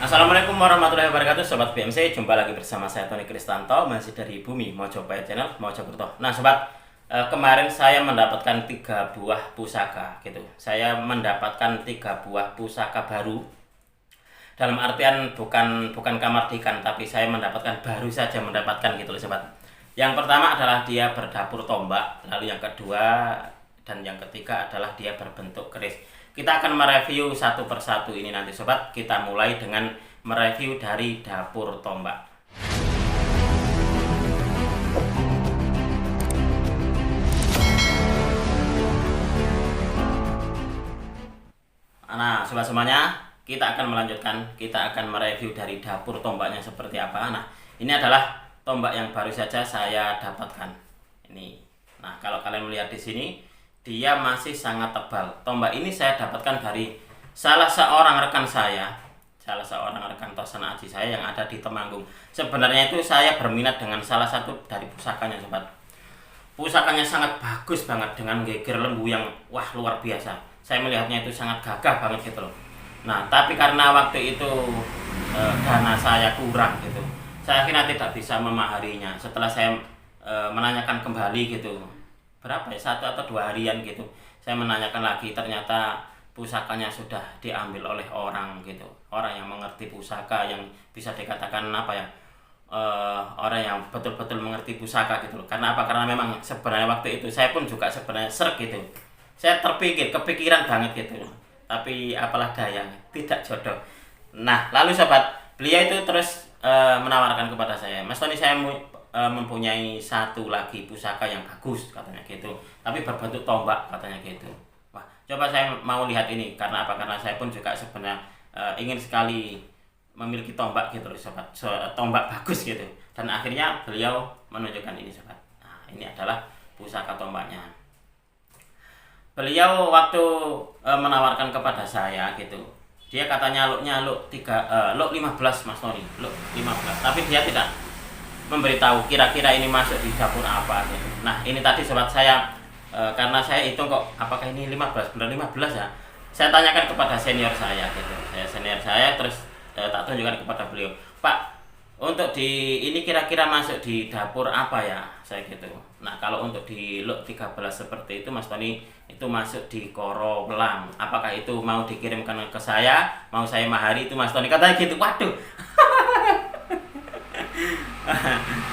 Assalamualaikum warahmatullahi wabarakatuh, Sobat BMC. Jumpa lagi bersama saya Tony Kristanto, masih dari Bumi Mojopahit Channel, Mojokerto. Nah Sobat, kemarin saya mendapatkan 3 buah pusaka gitu. Saya mendapatkan 3 buah pusaka baru. Dalam artian bukan kamardikan, tapi saya mendapatkan baru saja mendapatkan gitu loh Sobat. Yang pertama adalah dia berdapur tombak, lalu yang kedua dan yang ketiga adalah dia berbentuk keris. Kita akan mereview satu persatu ini nanti Sobat. Kita mulai dengan mereview dari dapur tombak. Nah Sobat semuanya, kita akan melanjutkan. Kita akan mereview dari dapur tombaknya seperti apa. Nah ini adalah tombak yang baru saja saya dapatkan. Ini. Nah kalau kalian melihat di sini, dia masih sangat tebal. Tombak ini saya dapatkan dari salah seorang rekan Tosana Aji saya yang ada di Temanggung. Sebenarnya itu saya berminat dengan salah satu dari pusakanya Sobat. Pusakanya sangat bagus banget dengan geger lembu yang wah luar biasa. Saya melihatnya itu sangat gagah banget gitu loh. Nah tapi karena waktu itu dana saya kurang gitu, saya akhirnya tidak bisa memaharinya. Setelah saya menanyakan kembali gitu, berapa ya, 1 atau 2 harian gitu, saya menanyakan lagi, ternyata pusakanya sudah diambil oleh orang gitu, orang yang mengerti pusaka, yang bisa dikatakan apa ya, orang yang betul-betul mengerti pusaka gitu loh. Karena apa? Karena memang sebenarnya waktu itu saya pun juga sebenarnya srek gitu, saya kepikiran banget gitu loh. Tapi apalah daya, tidak jodoh. Nah lalu Sobat, beliau itu terus menawarkan kepada saya, Mas Tony, saya mempunyai satu lagi pusaka yang bagus katanya gitu, tapi berbentuk tombak katanya gitu. Wah coba saya mau lihat ini. Karena apa? Karena saya pun juga sebenarnya ingin sekali memiliki tombak gitu loh Sobat, tombak bagus gitu. Dan akhirnya beliau menunjukkan ini Sobat. Nah ini adalah pusaka tombaknya. Beliau waktu menawarkan kepada saya gitu, dia katanya luknya luk 15 Mas Tony, luk 15, tapi dia tidak memberitahu kira-kira ini masuk di dapur apa gitu. Nah ini tadi Sobat, saya karena saya hitung kok apakah ini 15, benar 15 ya, saya tanyakan kepada senior saya gitu. Senior saya terus tak tunjukkan kepada beliau, Pak, untuk di ini kira-kira masuk di dapur apa ya, saya gitu. Nah kalau untuk di luk 13 seperti itu Mas Tony, itu masuk di Koro Welang. Apakah itu mau dikirimkan ke saya, mau saya mahari itu Mas Tony, katanya gitu. Waduh.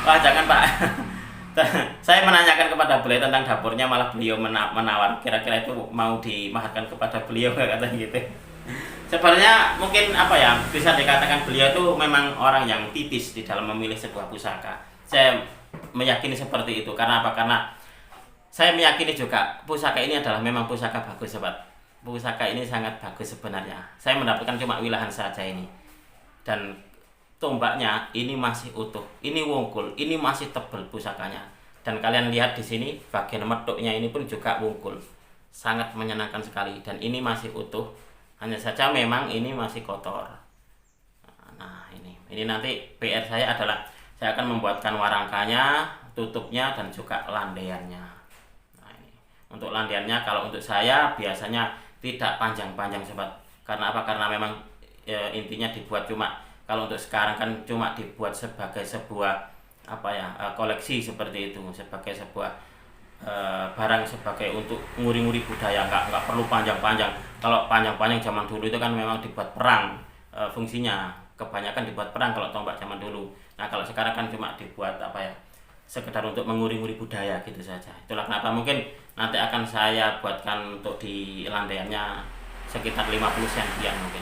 Wah jangan Pak. Saya menanyakan kepada beliau tentang dapurnya, malah beliau menawar kira-kira itu mau dimaharkan kepada beliau katanya gitu. Sebenarnya mungkin apa ya, bisa dikatakan beliau itu memang orang yang tipis di dalam memilih sebuah pusaka. Saya meyakini seperti itu. Karena apa? Karena saya meyakini juga pusaka ini adalah memang pusaka bagus Sobat. Pusaka ini sangat bagus sebenarnya. Saya mendapatkan cuma wilahan saja ini. Dan tombaknya ini masih utuh, ini wungkul, ini masih tebal pusakanya. Dan kalian lihat di sini bagian metuknya ini pun juga wungkul, sangat menyenangkan sekali. Dan ini masih utuh, hanya saja memang ini masih kotor. Nah ini nanti PR saya adalah saya akan membuatkan warangkanya, tutupnya, dan juga landaiannya. Nah ini untuk landaiannya, kalau untuk saya biasanya tidak panjang-panjang Sobat. Karena apa? Karena memang intinya dibuat cuma, kalau untuk sekarang kan cuma dibuat sebagai sebuah apa ya, koleksi seperti itu, sebagai sebuah barang, sebagai untuk nguri-nguri budaya, nggak perlu panjang-panjang. Kalau panjang-panjang zaman dulu itu kan memang dibuat perang, fungsinya kebanyakan dibuat perang kalau tombak zaman dulu. Nah kalau sekarang kan cuma dibuat apa ya, sekedar untuk menguri-nguri budaya gitu saja. Itulah kenapa mungkin nanti akan saya buatkan untuk di landaiannya sekitar 50 sentian mungkin.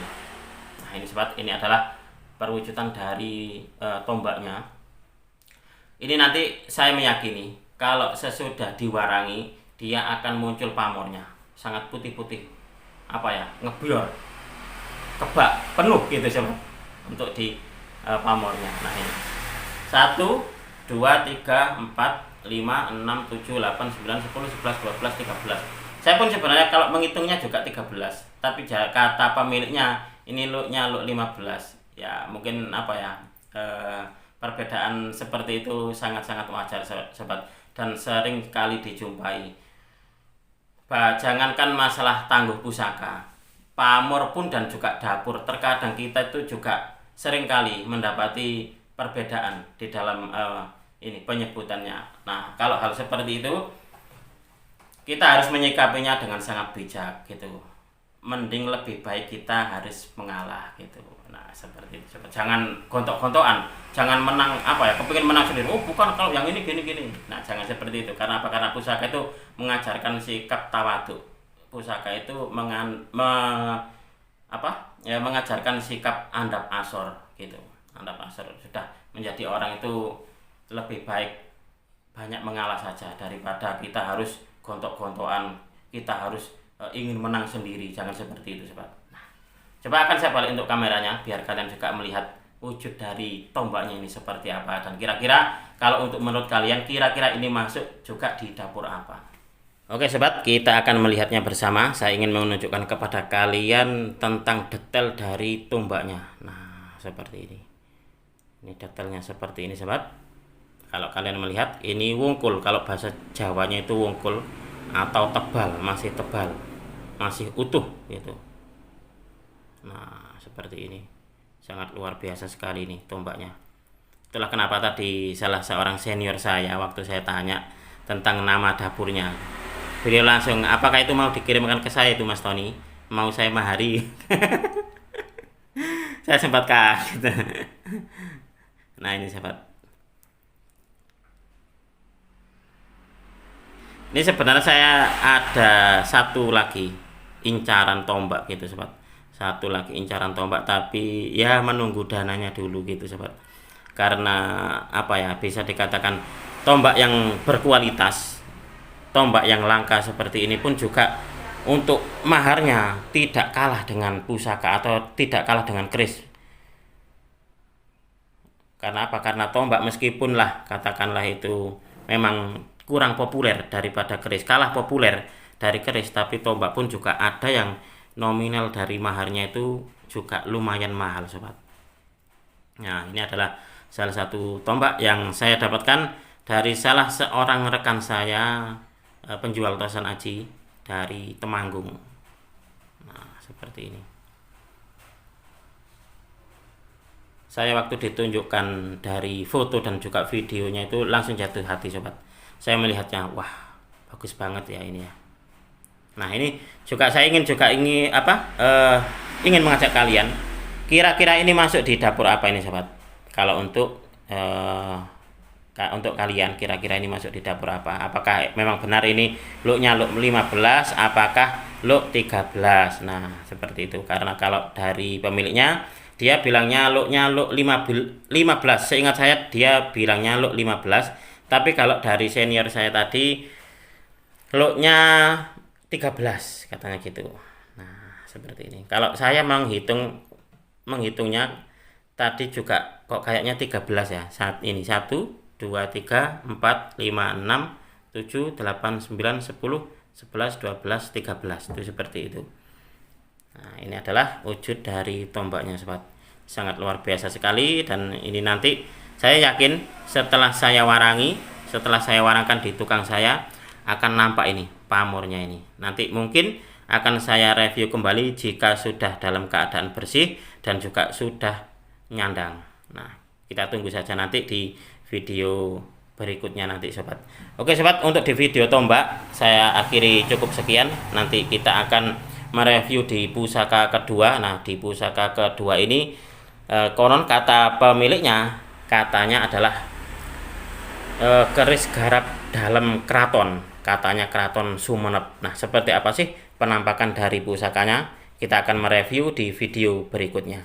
Nah ini Sobat, ini adalah perwujudan dari tombaknya. Ini nanti saya meyakini kalau sesudah diwarangi, dia akan muncul pamornya, sangat putih-putih, apa ya, ngeblor, kebak penuh gitu Sobat, untuk di pamornya. Nah ini 1, 2, 3, 4, 5, 6, 7, 8, 9, 10, 11, 12, 13. Saya pun sebenarnya kalau menghitungnya juga 13, tapi kata pemiliknya ini luknya luk 15. Ya mungkin apa ya, perbedaan seperti itu sangat-sangat wajar Sobat, dan sering kali dijumpai. Jangankan masalah tangguh pusaka, pamor pun dan juga dapur, terkadang kita itu juga seringkali mendapati perbedaan di dalam ini penyebutannya. Nah, kalau hal seperti itu kita harus menyikapinya dengan sangat bijak gitu. Mending lebih baik kita harus mengalah gitu. Nah, seperti itu. Jangan gontok-gontokan, jangan menang kepingin menang sendiri. Oh, bukan, kalau yang ini gini-gini. Nah, jangan seperti itu. Karena apa? Karena pusaka itu mengajarkan sikap tawadhu. Pusaka itu mengajarkan sikap andap asor gitu. Andap asor, sudah menjadi orang itu lebih baik banyak mengalah saja daripada kita harus gontok-gontokan, kita harus ingin menang sendiri. Jangan seperti itu, sobat. Nah, coba akan saya balik untuk kameranya biar kalian juga melihat wujud dari tombaknya ini seperti apa, dan kira-kira kalau untuk menurut kalian kira-kira ini masuk juga di dapur apa. Oke sobat, kita akan melihatnya bersama. Saya ingin menunjukkan kepada kalian tentang detail dari tombaknya. Nah, seperti ini. Ini detailnya seperti ini sobat. Kalau kalian melihat, ini wungkul. Kalau bahasa Jawanya itu wungkul atau tebal, masih tebal, masih utuh gitu. Nah, seperti ini. Sangat luar biasa sekali nih tombaknya. Itulah kenapa tadi salah seorang senior saya waktu saya tanya tentang nama dapurnya, beliau langsung, apakah itu mau dikirimkan ke saya itu Mas Tony? Mau saya mahari? Saya sempat kaget. Nah, ini sahabat. Ini sebenarnya saya ada satu lagi incaran tombak gitu sobat. Satu lagi incaran tombak, tapi ya menunggu dananya dulu gitu sobat. Karena bisa dikatakan tombak yang berkualitas, tombak yang langka seperti ini pun juga untuk maharnya tidak kalah dengan pusaka atau tidak kalah dengan keris. Karena apa? Karena tombak meskipun katakanlah itu memang kurang populer daripada keris, kalah populer dari keris, tapi tombak pun juga ada yang nominal dari maharnya itu juga lumayan mahal sobat. Nah, ini adalah salah satu tombak yang saya dapatkan dari salah seorang rekan saya, penjual tosan aji dari Temanggung. Nah, seperti ini. Saya waktu ditunjukkan dari foto dan juga videonya itu langsung jatuh hati sobat. Saya melihatnya, wah bagus banget ya ini ya. Nah, ini juga saya ingin mengajak kalian, kira-kira ini masuk di dapur apa ini sobat? Kalau untuk kalian kira-kira ini masuk di dapur apa? Apakah memang benar ini looknya look 15, apakah look 13? Nah, seperti itu. Karena kalau dari pemiliknya, dia bilangnya looknya look 15. Seingat saya dia bilangnya look 15. Tapi kalau dari senior saya tadi looknya 13 katanya gitu. Nah, seperti ini. Kalau saya menghitungnya tadi juga kok kayaknya 13 ya. Saat ini 1, 2, 3, 4, 5, 6, 7, 8, 9, 10, 11, 12, 13. Itu seperti itu. Nah, ini adalah wujud dari tombaknya sobat. Sangat luar biasa sekali, dan ini nanti saya yakin setelah saya warangkan di tukang saya akan nampak ini pamornya ini. Nanti mungkin akan saya review kembali jika sudah dalam keadaan bersih dan juga sudah nyandang. Nah, kita tunggu saja nanti di video berikutnya nanti sobat. Oke sobat, untuk di video tombak saya akhiri cukup sekian. Nanti kita akan mereview di pusaka kedua. Nah, di pusaka kedua ini konon kata pemiliknya katanya adalah keris garap dalam keraton, katanya keraton Sumenep. Nah, seperti apa sih penampakan dari pusakanya? Kita akan mereview di video berikutnya.